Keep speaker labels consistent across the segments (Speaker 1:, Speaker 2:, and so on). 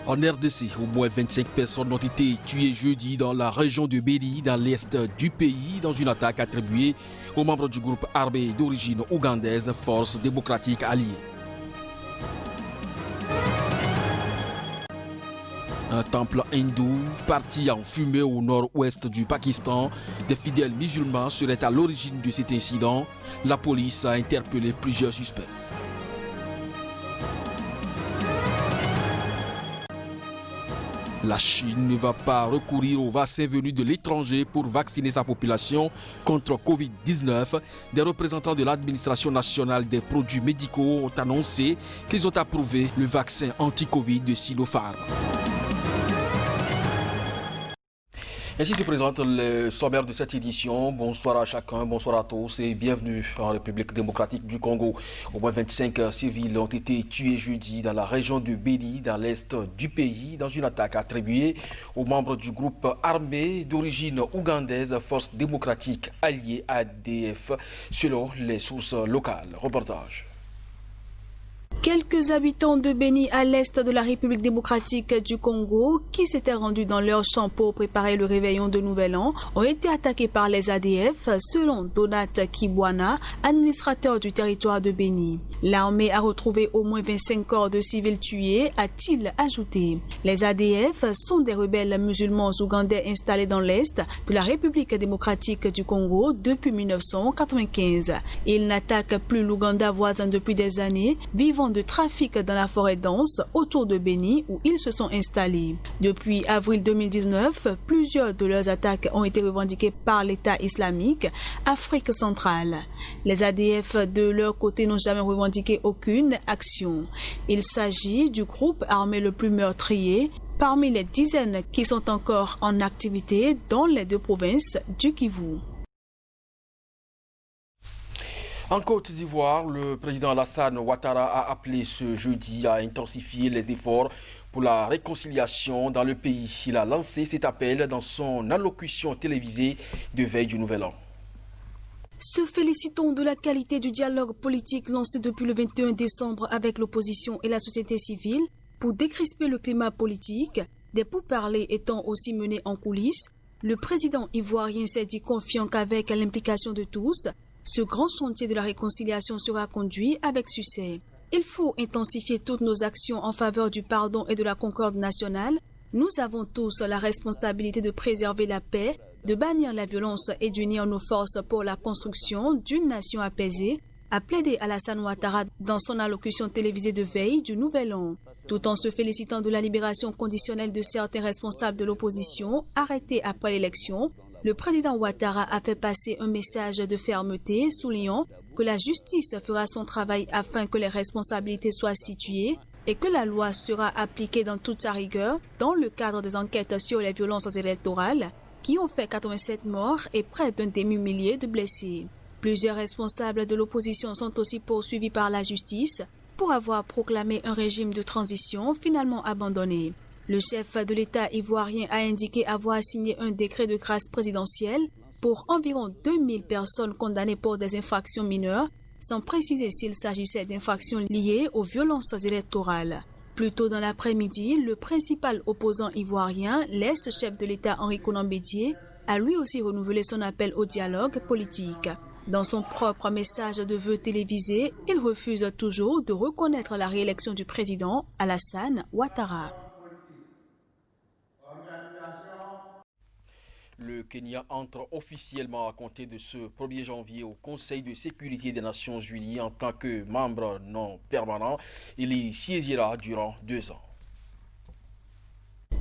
Speaker 1: En RDC, au moins 25 personnes ont été tuées jeudi dans la région de Beni, dans l'est du pays, dans une attaque attribuée aux membres du groupe armé d'origine ougandaise Force démocratique alliée. Un temple hindou parti en fumée au nord-ouest du Pakistan, des fidèles musulmans seraient à l'origine de cet incident. La police a interpellé plusieurs suspects. La Chine ne va pas recourir aux vaccins venus de l'étranger pour vacciner sa population contre Covid-19. Des représentants de l'administration nationale des produits médicaux ont annoncé qu'ils ont approuvé le vaccin anti-Covid de Sinopharm. Ainsi se présente le sommaire de cette édition. Bonsoir à chacun, bonsoir à tous et bienvenue en République démocratique du Congo. Au moins 25 civils ont été tués jeudi dans la région de Beni, dans l'est du pays, dans une attaque attribuée aux membres du groupe armé d'origine ougandaise Force démocratique alliée ADF, selon les sources locales. Reportage.
Speaker 2: Quelques habitants de Beni à l'est de la République démocratique du Congo qui s'étaient rendus dans leur champ pour préparer le réveillon de Nouvel An ont été attaqués par les ADF selon Donat Kibwana, administrateur du territoire de Beni. L'armée a retrouvé au moins 25 corps de civils tués, a-t-il ajouté. Les ADF sont des rebelles musulmans ougandais installés dans l'est de la République démocratique du Congo depuis 1995. Ils n'attaquent plus l'Ouganda voisin depuis des années, vivant de trafic dans la forêt dense autour de Beni où ils se sont installés. Depuis avril 2019, plusieurs de leurs attaques ont été revendiquées par l'État islamique Afrique centrale. Les ADF de leur côté n'ont jamais revendiqué aucune action. Il s'agit du groupe armé le plus meurtrier parmi les dizaines qui sont encore en activité dans les deux provinces du Kivu.
Speaker 1: En Côte d'Ivoire, le président Alassane Ouattara a appelé ce jeudi à intensifier les efforts pour la réconciliation dans le pays. Il a lancé cet appel dans son allocution télévisée de veille du Nouvel An.
Speaker 2: Se félicitons de la qualité du dialogue politique lancé depuis le 21 décembre avec l'opposition et la société civile pour décrisper le climat politique, des pourparlers étant aussi menés en coulisses. Le président ivoirien s'est dit confiant qu'avec l'implication de tous, ce grand chantier de la réconciliation sera conduit avec succès. Il faut intensifier toutes nos actions en faveur du pardon et de la concorde nationale. Nous avons tous la responsabilité de préserver la paix, de bannir la violence et d'unir nos forces pour la construction d'une nation apaisée, a plaidé Alassane Ouattara dans son allocution télévisée de veille du Nouvel An. Tout en se félicitant de la libération conditionnelle de certains responsables de l'opposition arrêtés après l'élection, le président Ouattara a fait passer un message de fermeté, soulignant que la justice fera son travail afin que les responsabilités soient situées et que la loi sera appliquée dans toute sa rigueur dans le cadre des enquêtes sur les violences électorales qui ont fait 87 morts et près d'un demi-millier de blessés. Plusieurs responsables de l'opposition sont aussi poursuivis par la justice pour avoir proclamé un régime de transition finalement abandonné. Le chef de l'État ivoirien a indiqué avoir signé un décret de grâce présidentielle pour environ 2000 personnes condamnées pour des infractions mineures, sans préciser s'il s'agissait d'infractions liées aux violences électorales. Plus tôt dans l'après-midi, le principal opposant ivoirien, l'ex-chef de l'État Henri Konan Bédié, a lui aussi renouvelé son appel au dialogue politique. Dans son propre message de vœux télévisé, il refuse toujours de reconnaître la réélection du président Alassane Ouattara.
Speaker 1: Le Kenya entre officiellement à compter de ce 1er janvier au Conseil de sécurité des Nations Unies en tant que membre non permanent. Il y siégera durant 2 ans.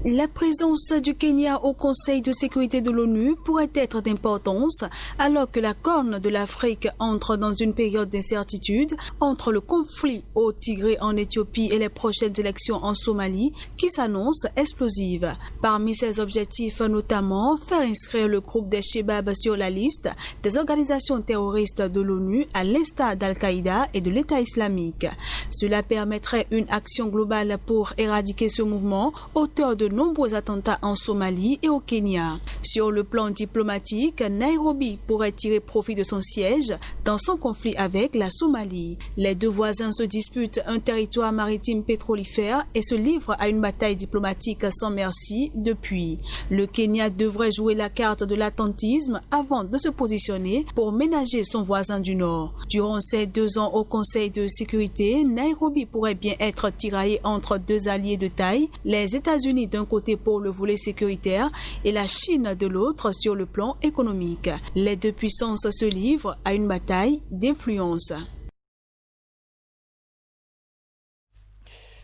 Speaker 2: La présence du Kenya au Conseil de sécurité de l'ONU pourrait être d'importance alors que la Corne de l'Afrique entre dans une période d'incertitude entre le conflit au Tigré en Éthiopie et les prochaines élections en Somalie qui s'annoncent explosives. Parmi ses objectifs notamment, faire inscrire le groupe des Chebab sur la liste des organisations terroristes de l'ONU à l'instar d'Al-Qaïda et de l'État islamique. Cela permettrait une action globale pour éradiquer ce mouvement, auteur de nombreux attentats en Somalie et au Kenya. Sur le plan diplomatique, Nairobi pourrait tirer profit de son siège dans son conflit avec la Somalie. Les deux voisins se disputent un territoire maritime pétrolifère et se livrent à une bataille diplomatique sans merci depuis. Le Kenya devrait jouer la carte de l'attentisme avant de se positionner pour ménager son voisin du Nord. Durant ces 2 ans au Conseil de sécurité, Nairobi pourrait bien être tiraillé entre deux alliés de taille, les États-Unis d'un côté pour le volet sécuritaire et la Chine de l'autre sur le plan économique. Les deux puissances se livrent à une bataille d'influence.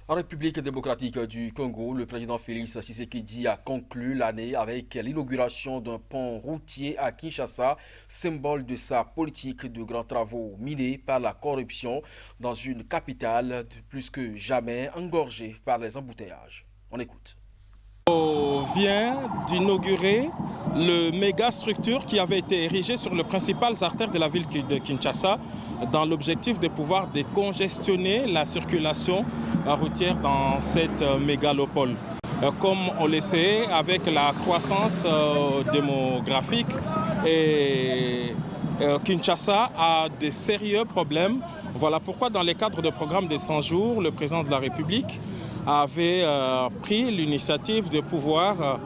Speaker 1: En République démocratique du Congo, le président Félix Tshisekedi a conclu l'année avec l'inauguration d'un pont routier à Kinshasa, symbole de sa politique de grands travaux minés par la corruption dans une capitale plus que jamais engorgée par les embouteillages. On écoute.
Speaker 3: On vient d'inaugurer le méga structure qui avait été érigée sur les principales artères de la ville de Kinshasa dans l'objectif de pouvoir décongestionner la circulation routière dans cette mégalopole. Comme on le sait, avec la croissance démographique, Kinshasa a de sérieux problèmes. Voilà pourquoi dans le cadre du programme de 100 jours, le président de la République avait pris l'initiative de pouvoir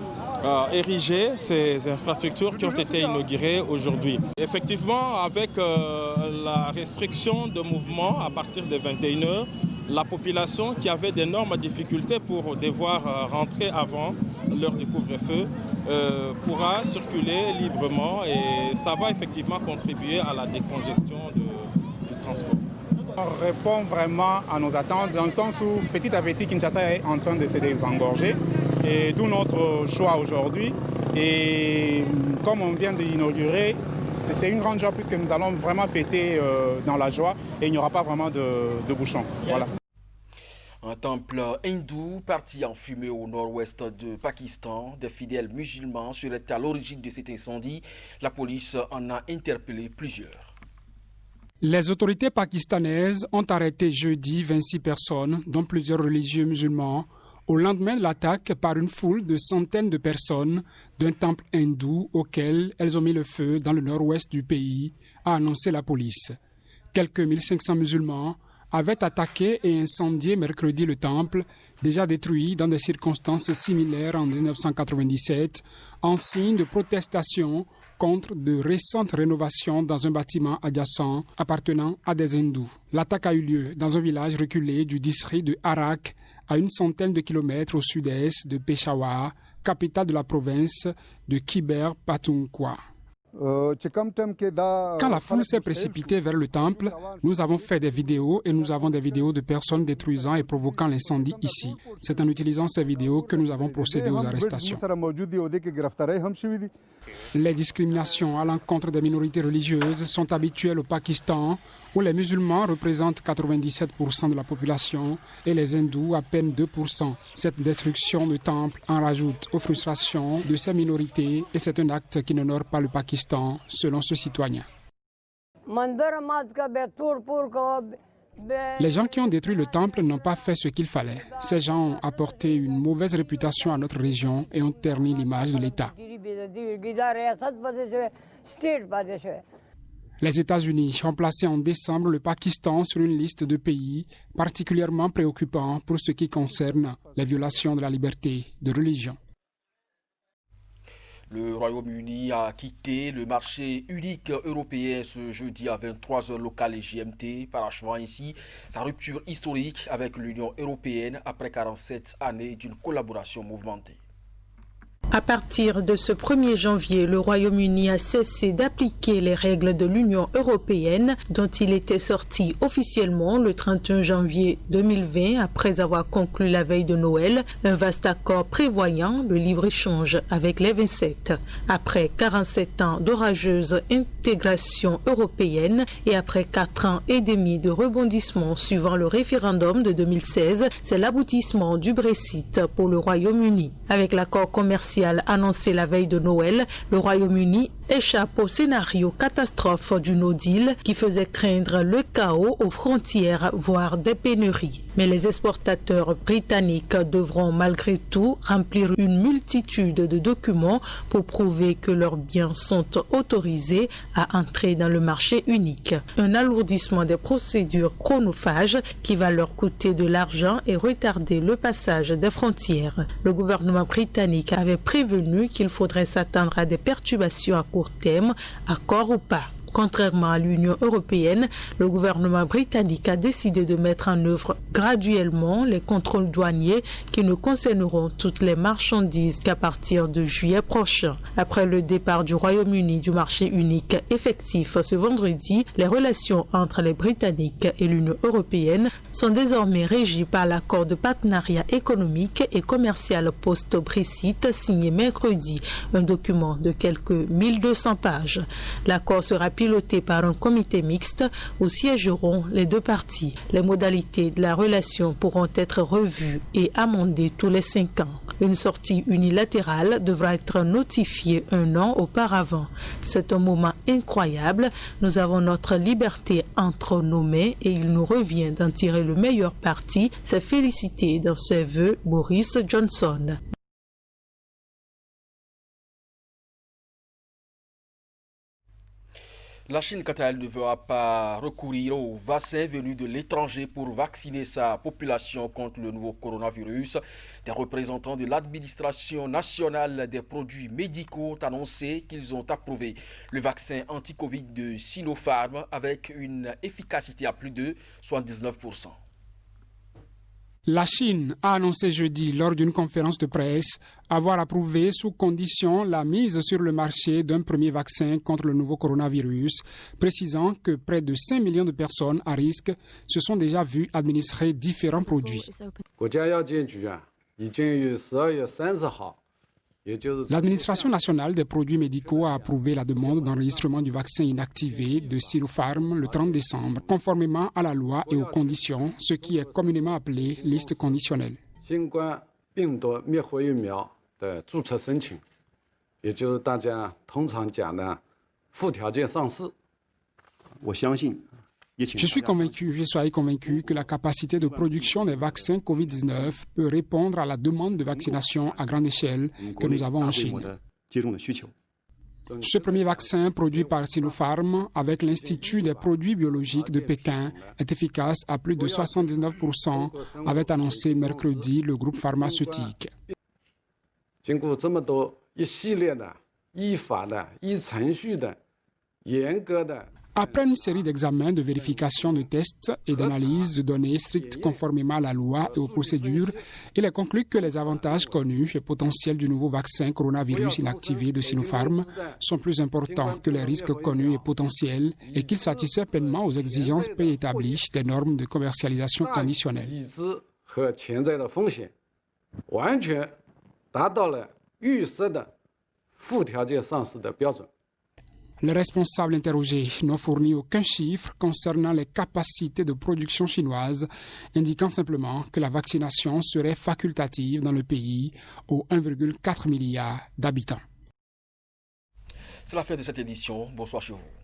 Speaker 3: ériger ces infrastructures qui ont été inaugurées aujourd'hui. Effectivement, avec la restriction de mouvement à partir de 21h, la population qui avait d'énormes difficultés pour devoir rentrer avant l'heure du couvre-feu pourra circuler librement et ça va effectivement contribuer à la décongestion du transport.
Speaker 4: On répond vraiment à nos attentes dans le sens où petit à petit Kinshasa est en train de se désengorger et d'où notre choix aujourd'hui. Et comme on vient d'inaugurer, c'est une grande joie puisque nous allons vraiment fêter dans la joie et il n'y aura pas vraiment de bouchons. Voilà.
Speaker 1: Un temple hindou parti en fumée au nord-ouest de Pakistan. Des fidèles musulmans seraient à l'origine de cet incendie. La police en a interpellé plusieurs.
Speaker 5: Les autorités pakistanaises ont arrêté jeudi 26 personnes, dont plusieurs religieux musulmans, au lendemain de l'attaque par une foule de centaines de personnes d'un temple hindou auquel elles ont mis le feu dans le nord-ouest du pays, a annoncé la police. Quelques 1500 musulmans avaient attaqué et incendié mercredi le temple, déjà détruit dans des circonstances similaires en 1997, en signe de protestation contre de récentes rénovations dans un bâtiment adjacent appartenant à des hindous. L'attaque a eu lieu dans un village reculé du district de Arak, à une centaine de kilomètres au sud-est de Peshawar, capitale de la province de Khyber Pakhtunkhwa. Quand la foule s'est précipitée vers le temple, nous avons fait des vidéos et nous avons des vidéos de personnes détruisant et provoquant l'incendie ici. C'est en utilisant ces vidéos que nous avons procédé aux arrestations. Les discriminations à l'encontre des minorités religieuses sont habituelles au Pakistan, où les musulmans représentent 97% de la population et les hindous à peine 2%. Cette destruction de temples en rajoute aux frustrations de ces minorités et c'est un acte qui n'honore pas le Pakistan, selon ce citoyen. Les gens qui ont détruit le temple n'ont pas fait ce qu'il fallait. Ces gens ont apporté une mauvaise réputation à notre région et ont terni l'image de l'État. Les États-Unis ont placé en décembre le Pakistan sur une liste de pays particulièrement préoccupants pour ce qui concerne les violations de la liberté de religion.
Speaker 1: Le Royaume-Uni a quitté le marché unique européen ce jeudi à 23h locales et GMT, parachevant ainsi sa rupture historique avec l'Union européenne après 47 années d'une collaboration mouvementée.
Speaker 6: À partir de ce 1er janvier, le Royaume-Uni a cessé d'appliquer les règles de l'Union européenne dont il était sorti officiellement le 31 janvier 2020 après avoir conclu la veille de Noël un vaste accord prévoyant le libre-échange avec les 27. Après 47 ans d'orageuse intégration européenne et après 4 ans et demi de rebondissement suivant le référendum de 2016, c'est l'aboutissement du Brexit pour le Royaume-Uni. Avec l'accord commercial annoncé la veille de Noël, le Royaume-Uni échappe au scénario catastrophe du no deal qui faisait craindre le chaos aux frontières, voire des pénuries. Mais les exportateurs britanniques devront malgré tout remplir une multitude de documents pour prouver que leurs biens sont autorisés à entrer dans le marché unique. Un alourdissement des procédures chronophages qui va leur coûter de l'argent et retarder le passage des frontières. Le gouvernement britannique avait prévenu qu'il faudrait s'attendre à des perturbations à court terme, accord ou pas. Contrairement à l'Union européenne, le gouvernement britannique a décidé de mettre en œuvre graduellement les contrôles douaniers qui ne concerneront toutes les marchandises qu'à partir de juillet prochain. Après le départ du Royaume-Uni du marché unique effectif ce vendredi, les relations entre les Britanniques et l'Union européenne sont désormais régies par l'accord de partenariat économique et commercial post-Brexit signé mercredi, un document de quelques 1200 pages. L'accord sera piloté par un comité mixte où siégeront les deux parties. Les modalités de la relation pourront être revues et amendées tous les 5 ans. Une sortie unilatérale devra être notifiée 1 an auparavant. C'est un moment incroyable. Nous avons notre liberté entre nos mains et il nous revient d'en tirer le meilleur parti, s'est félicité dans ses vœux Boris Johnson.
Speaker 1: La Chine, quant à elle, ne va pas recourir aux vaccins venus de l'étranger pour vacciner sa population contre le nouveau coronavirus. Des représentants de l'administration nationale des produits médicaux ont annoncé qu'ils ont approuvé le vaccin anti-Covid de Sinopharm avec une efficacité à plus de 79%.
Speaker 5: La Chine a annoncé jeudi lors d'une conférence de presse avoir approuvé sous condition la mise sur le marché d'un premier vaccin contre le nouveau coronavirus, précisant que près de 5 millions de personnes à risque se sont déjà vues administrer différents produits. L'administration nationale des produits médicaux a approuvé la demande d'enregistrement du vaccin inactivé de Sinopharm le 30 décembre, conformément à la loi et aux conditions, ce qui est communément appelé liste conditionnelle. Je suis convaincu, soyez convaincu que la capacité de production des vaccins Covid-19 peut répondre à la demande de vaccination à grande échelle que nous avons en Chine. Ce premier vaccin produit par Sinopharm avec l'Institut des produits biologiques de Pékin est efficace à plus de 79%, avait annoncé mercredi le groupe pharmaceutique. Après une série d'examens, de vérifications, de tests et d'analyses de données strictes conformément à la loi et aux procédures, il est conclu que les avantages connus et potentiels du nouveau vaccin coronavirus inactivé de Sinopharm sont plus importants que les risques connus et potentiels et qu'il satisfait pleinement aux exigences préétablies des normes de commercialisation conditionnelle. Les responsables interrogés n'ont fourni aucun chiffre concernant les capacités de production chinoises, indiquant simplement que la vaccination serait facultative dans le pays aux 1,4 milliard d'habitants.
Speaker 1: C'est la fin de cette édition. Bonsoir chez vous.